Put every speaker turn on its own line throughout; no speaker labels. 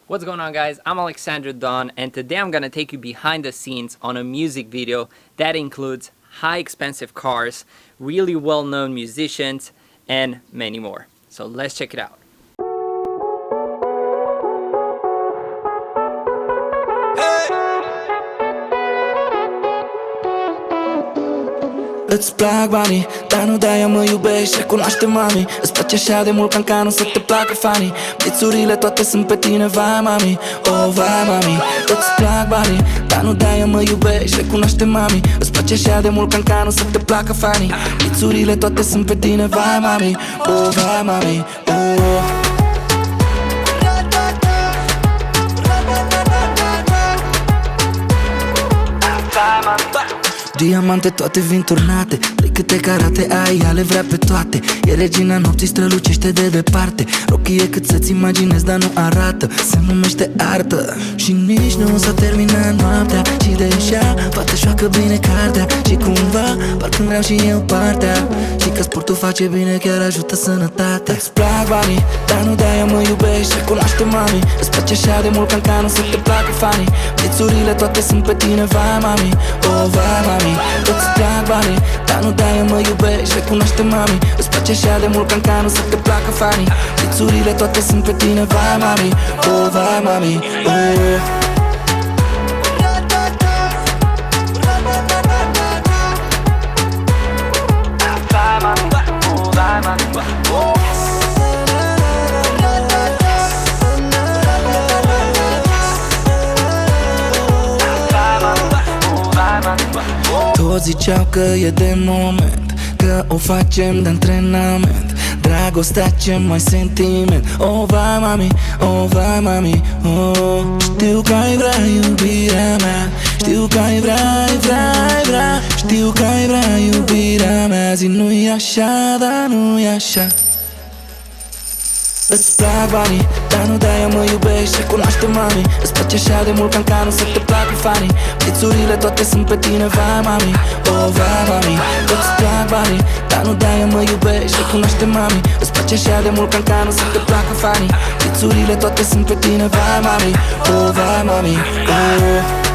What's going on, guys? I'm Alexandru, and today I'm gonna take you behind the scenes on a music video that includes high expensive cars, really well-known musicians, and many more. So let's check it out.
Îți plac banii, dar nu de-aia mă iubești, recunoaște mami. Îți place așa de mult ca nu să te placă fanii. Bițurile toate sunt pe tine, vai mami, oh vai mami. Îți plac banii, dar nu de-aia mă iubești, recunoaște mami. Îți place așa de mult ca nu să te placă fanii. Bițurile toate sunt pe tine, vai mami, oh vai mami, oh. Diamante toate vin turnate, trei câte carate ai, ea le vrea pe toate. E regina nopții, strălucește de departe. Rochie cât să-ți imaginezi, dar nu arată. Se numește artă și nici nu s-a terminat noaptea. Și de ea, poate joacă bine cartea. Și cumva, parcă vreau și eu partea. Și că sportul face bine, chiar ajută sănătatea. Îți plac banii, dar nu de-aia mă iubești, recunoaște mami. Îți place așa de mult ca nu să te placă fanii. Bițurile toate sunt pe tine, vai mami, oh vai mami. Îți plac banii, dar nu de-aia mă iubești, recunoaște mami. Îți place așa de mult ca nu să te placă fanii. Bițurile toate sunt pe tine, vai mami, oh vai mami, oh. Toți ziceau că e de moment, că o facem de antrenament. Dragostea ce mai sentiment, oh vai mami, oh vai mami, oh. Știu că ai vrea iubirea mea, știu că ai vrea, știu că ai vrea iubirea mea. Zi nu-i așa, dar nu-i așa. Îți plac banii, dar nu de-aia mă iubești, recunoaște mami. Îți place așa de mult ca nu să te placă fanii. Bițurile toate sunt pe tine, vai mami, oh vai mami. Îți plac banii, dar nu de-aia mă iubești, recunoaște mami. Îți place așa de mult ca nu să te placă fanii. Bițurile toate sunt pe tine, vai mami, oh vai mami, oh.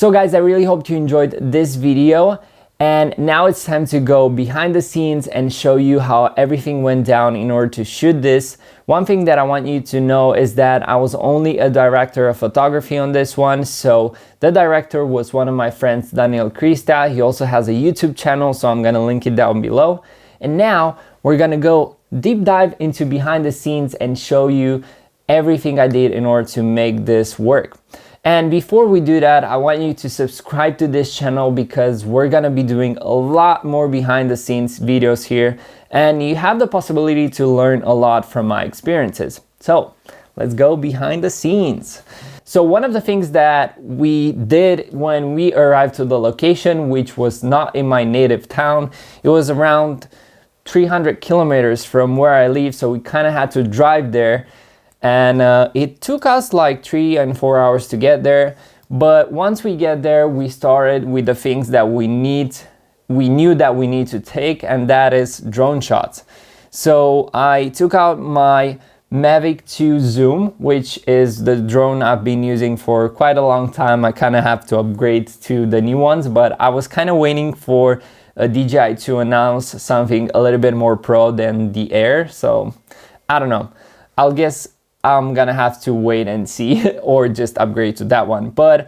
So guys, I really hope you enjoyed this video, and now it's time to go behind the scenes and show you how everything went down in order to shoot this. One thing that I want you to know is that I was only a director of photography on this one, so the director was one of my friends, Daniel Crista. He also has a YouTube channel, so I'm gonna link it down below. And now we're gonna go deep dive into behind the scenes and show you everything I did in order to make this work. And before we do that, I want you to subscribe to this channel because we're gonna be doing a lot more behind the scenes videos here, and you have the possibility to learn a lot from my experiences. So let's go behind the scenes. So one of the things that we did when we arrived to the location, which was not in my native town, it was around 300 kilometers from where I live, so we kind of had to drive there. And it took us like 3 and 4 hours to get there, but once we get there, we started with the things that we knew that we need to take, and that is drone shots. So I took out my Mavic 2 Zoom, which is the drone I've been using for quite a long time. I kind of have to upgrade to the new ones, but I was kind of waiting for DJI to announce something a little bit more pro than the Air, so I don't know. I'll guess I'm gonna have to wait and see or just upgrade to that one. But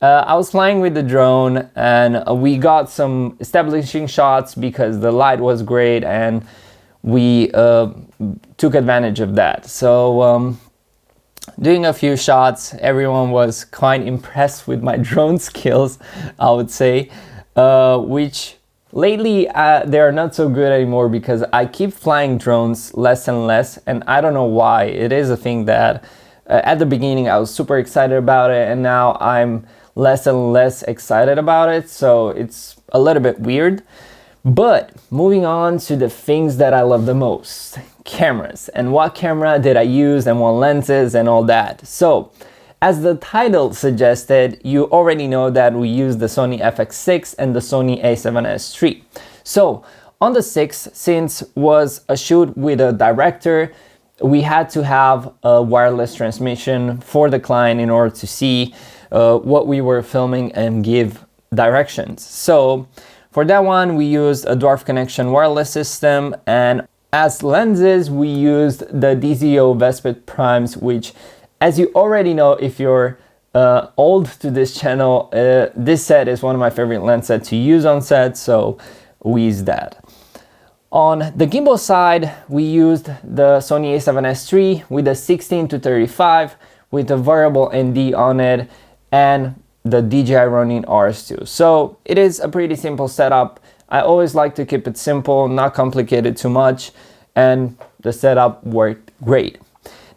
I was flying with the drone, and we got some establishing shots because the light was great, and we took advantage of that. So doing a few shots, everyone was quite impressed with my drone skills, I would say, which lately they are not so good anymore because I keep flying drones less and less, and I don't know why. It is a thing that at the beginning I was super excited about it, and now I'm less and less excited about it, so it's a little bit weird. But moving on to the things that I love the most, cameras, and what camera did I use and what lenses and all that. So as the title suggested, you already know that we use the Sony Fx6 and the Sony A7S3. So on the 6, since was a shoot with a director, we had to have a wireless transmission for the client in order to see what we were filming and give directions. So for that one, we used a Dwarf Connection wireless system, and as lenses, we used the DZO Vespet Primes, which, as you already know, if you're old to this channel, this set is one of my favorite lens sets to use on set, so we used that. On the gimbal side, we used the Sony A7S3 with a 16-35 with a variable ND on it and the DJI Ronin RS2. So it is a pretty simple setup. I always like to keep it simple, not complicated too much, and the setup worked great.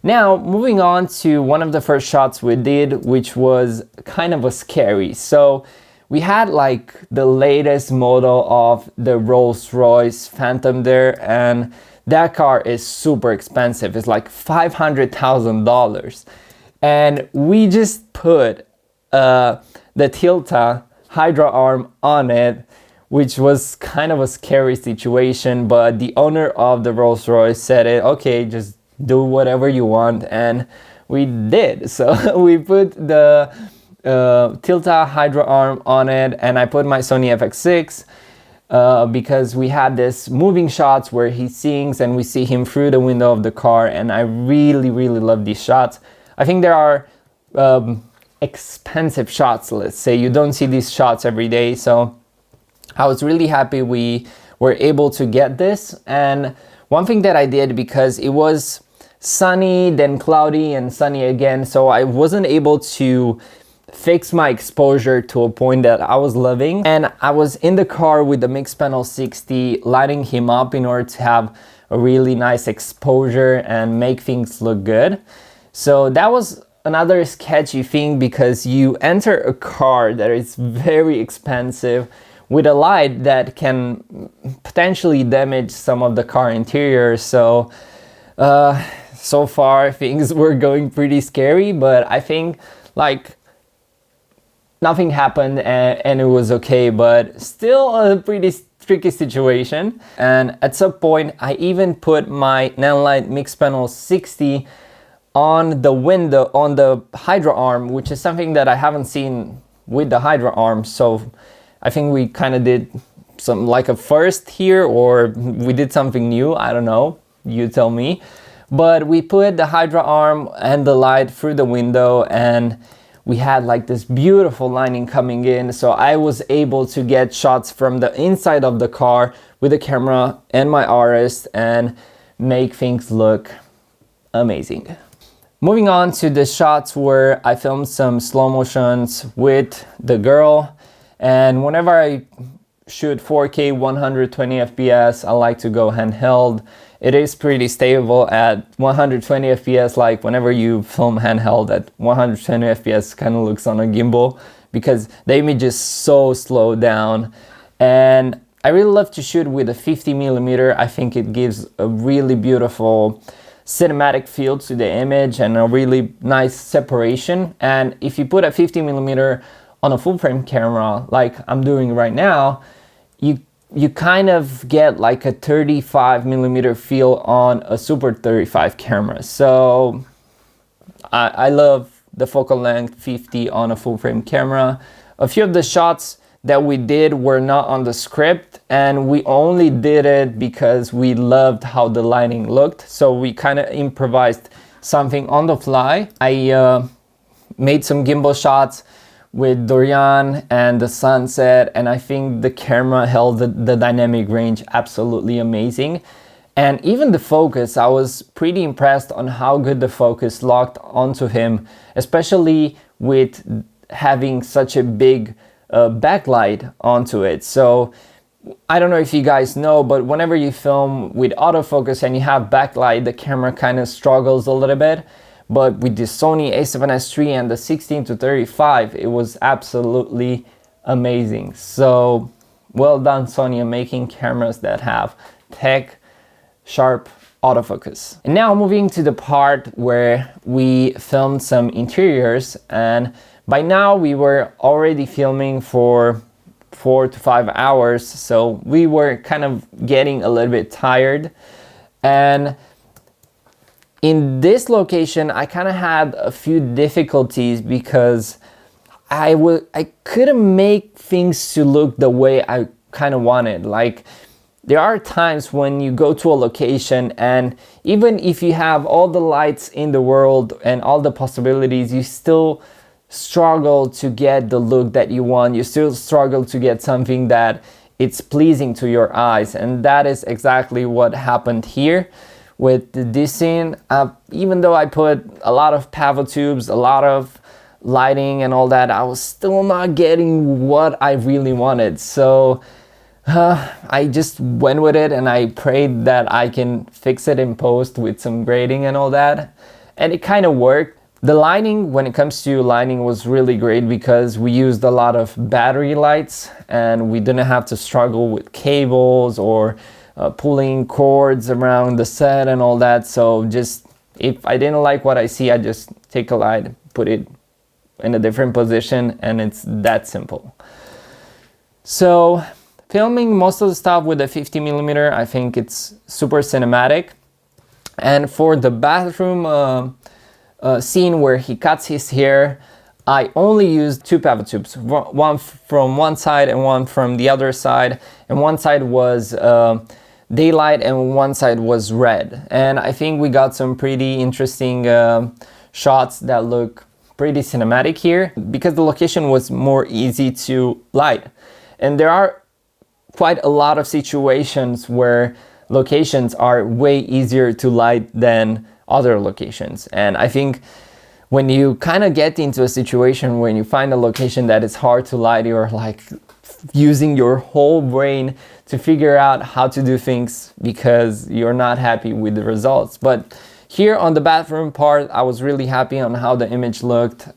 Now, moving on to one of the first shots we did, which was kind of a scary. So we had like the latest model of the Rolls-Royce Phantom there, and that car is super expensive. It's like $500,000. And we just put the Tilta Hydra arm on it, which was kind of a scary situation, but the owner of the Rolls-Royce said okay, just do whatever you want, and we did. So we put the Tilta Hydra arm on it, and I put my Sony Fx6 because we had this moving shots where he sings and we see him through the window of the car, and I really love these shots. I think there are expensive shots, let's say. You don't see these shots every day, so I was really happy we were able to get this. And one thing that I did, because it was sunny, then cloudy and sunny again, so I wasn't able to fix my exposure to a point that I was loving, and I was in the car with the mixed panel 60 lighting him up in order to have a really nice exposure and make things look good. So that was another sketchy thing, because you enter a car that is very expensive with a light that can potentially damage some of the car interior. So so far things were going pretty scary, but I think like nothing happened and it was okay, but still a pretty tricky situation. And at some point I even put my Nanlite mixed panel 60 on the window, on the Hydra arm, which is something that I haven't seen with the Hydra arm. So I think we kind of did some like a first here, or we did something new, I don't know, you tell me. But we put the Hydra arm and the light through the window, and we had like this beautiful lighting coming in, so I was able to get shots from the inside of the car with the camera and my RS and make things look amazing. Moving on to the shots where I filmed some slow motions with the girl, and whenever I shoot 4K 120 FPS, I like to go handheld. It is pretty stable at 120 FPS, like whenever you film handheld at 120 FPS kind of looks on a gimbal, because the image is so slowed down. And I really love to shoot with a 50mm. I think it gives a really beautiful cinematic feel to the image and a really nice separation. And if you put a 50mm on a full frame camera like I'm doing right now, you kind of get like a 35mm feel on a Super 35 camera. So I love the focal length 50 on a full frame camera. A few of the shots that we did were not on the script, and we only did it because we loved how the lighting looked. So we kind of improvised something on the fly. I made some gimbal shots with Dorian and the sunset, and I think the camera held the dynamic range absolutely amazing. And even the focus, I was pretty impressed on how good the focus locked onto him, especially with having such a big backlight onto it. So I don't know if you guys know, but whenever you film with autofocus and you have backlight, the camera kind of struggles a little bit. But with the Sony A7S3 and the 16-35, it was absolutely amazing. So well done, Sony, on making cameras that have tech sharp autofocus. And now moving to the part where we filmed some interiors, and by now we were already filming for 4 to 5 hours, so we were kind of getting a little bit tired. And in this location I kind of had a few difficulties because I couldn't make things to look the way I kind of wanted. Like, there are times when you go to a location and even if you have all the lights in the world and all the possibilities, you still struggle to get the look that you want. You still struggle to get something that it's pleasing to your eyes, and that is exactly what happened here with this scene. Even though I put a lot of pavo tubes, a lot of lighting and all that, I was still not getting what I really wanted. So I just went with it and I prayed that I can fix it in post with some grading and all that, and it kind of worked. The lighting, when it comes to lighting, was really great because we used a lot of battery lights and we didn't have to struggle with cables or pulling cords around the set and all that. So just, if I didn't like what I see, I just take a light, put it in a different position, and it's that simple. So filming most of the stuff with a 50mm, I think it's super cinematic. And for the bathroom scene where he cuts his hair, I only used 2 pavo tubes, one from one side and one from the other side, and one side was daylight and one side was red. And I think we got some pretty interesting shots that look pretty cinematic here because the location was more easy to light. And there are quite a lot of situations where locations are way easier to light than other locations. And I think when you kind of get into a situation when you find a location that is hard to light, you're like using your whole brain to figure out how to do things because you're not happy with the results. But here on the bathroom part, I was really happy on how the image looked.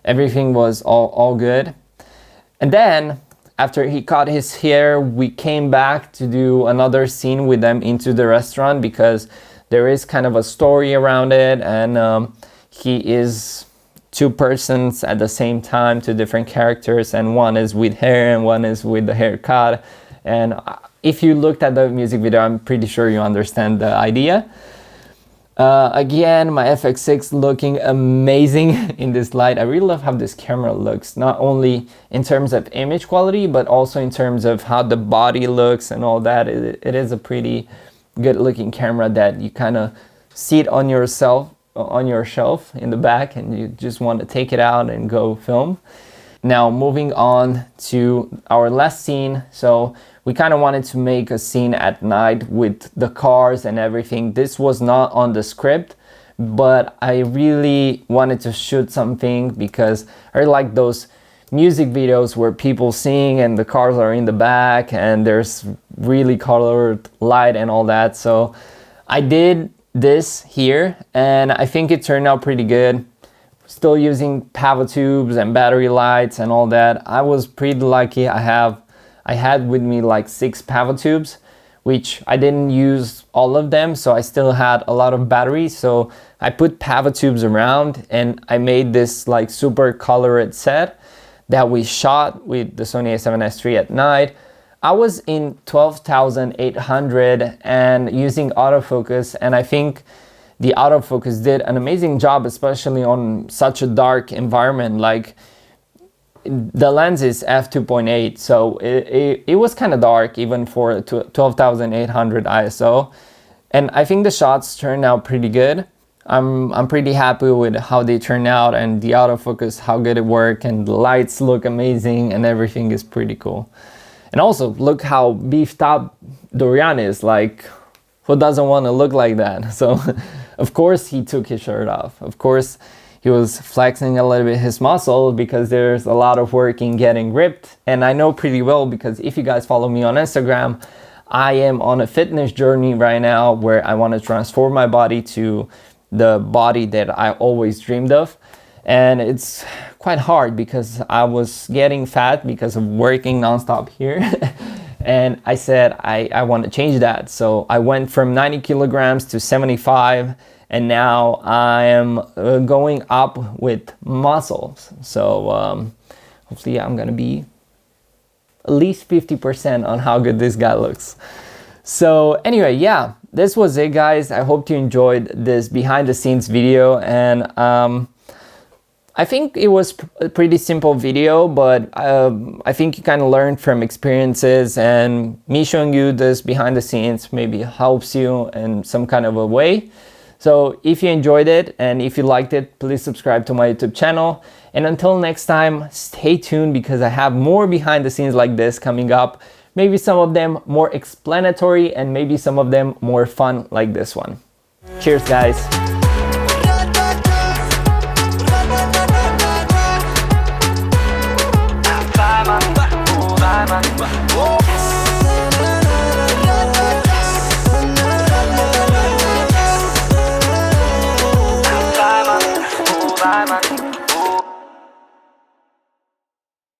Everything was all good. And then after he cut his hair, we came back to do another scene with them into the restaurant because there is kind of a story around it, and he is 2 persons at the same time, 2 different characters, and one is with hair and one is with the haircut. And if you looked at the music video, I'm pretty sure you understand the idea. Again, my FX6 looking amazing in this light. I really love how this camera looks, not only in terms of image quality, but also in terms of how the body looks and all that. It is a pretty good looking camera that you kind of see it on your shelf in the back and you just want to take it out and go film. Now moving on to our last scene. So we kind of wanted to make a scene at night with the cars and everything. This was not on the script, but I really wanted to shoot something because I like those music videos where people sing and the cars are in the back and there's really colored light and all that. So I did this here and I think it turned out pretty good. Still using pavo tubes and battery lights and all that. I was pretty lucky. I had with me like 6 pavo tubes, which I didn't use all of them, so I still had a lot of batteries. So I put pavo tubes around and I made this like super colored set that we shot with the Sony A7S III at night. I was in 12,800 and using autofocus, and I think the autofocus did an amazing job, especially on such a dark environment. Like, the lens is f2.8, so it was kind of dark even for 12,800 ISO, and I think the shots turned out pretty good. I'm pretty happy with how they turned out, and the autofocus, how good it worked, and the lights look amazing and everything is pretty cool. And also look how beefed up Dorian is. Like, who doesn't want to look like that? So of course he took his shirt off. Of course he was flexing a little bit his muscle because there's a lot of work in getting ripped. And I know pretty well because if you guys follow me on Instagram, I am on a fitness journey right now where I want to transform my body to the body that I always dreamed of. and it's quite hard because I was getting fat because of working nonstop here. And I said I want to change that, so I went from 90 kilograms to 75, and now I am going up with muscles. So hopefully I'm gonna be at least 50% on how good this guy looks. So anyway, yeah, this was it, guys. I hope you enjoyed this behind the scenes video, and I think it was a pretty simple video, but I think you kind of learned from experiences, and me showing you this behind the scenes maybe helps you in some kind of a way. So if you enjoyed it and if you liked it, please subscribe to my YouTube channel. And until next time, stay tuned because I have more behind the scenes like this coming up. Maybe some of them more explanatory and maybe some of them more fun like this one. Cheers, guys.